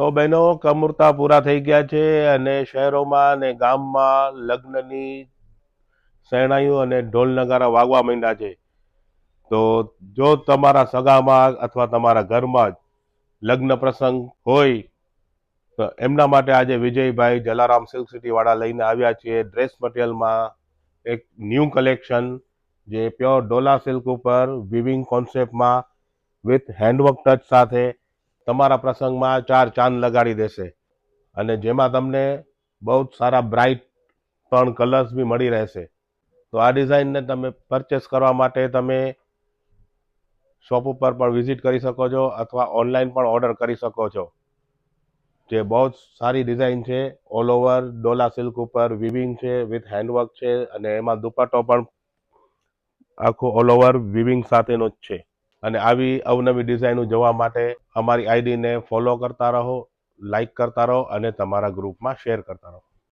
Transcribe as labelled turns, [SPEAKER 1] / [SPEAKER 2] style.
[SPEAKER 1] તો બહેનો કમુરતા પૂરા થઈ ગયા છે અને શહેરોમાં અને ગામમાં લગ્નની શરણાઈઓ અને ઢોલ નગારા વાગવા માંડ્યા છે. તો જો તમારા સગામાં અથવા તમારા ઘરમાં લગ્ન પ્રસંગ હોય તો એમના માટે આજે વિજયભાઈ જલારામ સિલ્ક સિટી વાળા લઈને આવ્યા છીએ ડ્રેસ મટીરિયલમાં એક ન્યૂ કલેક્શન જે પ્યોર ડોલા સિલ્ક ઉપર વિવિંગ કોન્સેપ્ટમાં વિથ હેન્ડવર્ક ટચ સાથે તમારા પ્રસંગમાં 4 ચાંદ લગાડી દેશે અને જેમાં તમને બહુ જ સારા બ્રાઇટ પણ કલર્સ બી મળી રહેશે. તો આ ડિઝાઇનને તમે પરચેસ કરવા માટે તમે શોપ ઉપર પણ વિઝિટ કરી શકો છો અથવા ઓનલાઈન પણ ઓર્ડર કરી શકો છો. જે બહુ જ સારી ડિઝાઇન છે. ઓલ ઓવર ડોલા સિલ્ક ઉપર વિવિંગ છે વિથ હેન્ડવર્ક છે અને એમાં દુપટ્ટો પણ આખો ઓલ ઓવર વિવિંગ સાથેનો જ છે. અને આવી અવનવી ડિઝાઇનો જોવા માટે અમારી આઈડીને ફોલો કરતા રહો, લાઈક કરતા રહો અને તમારા ગ્રુપમાં શેર કરતા રહો.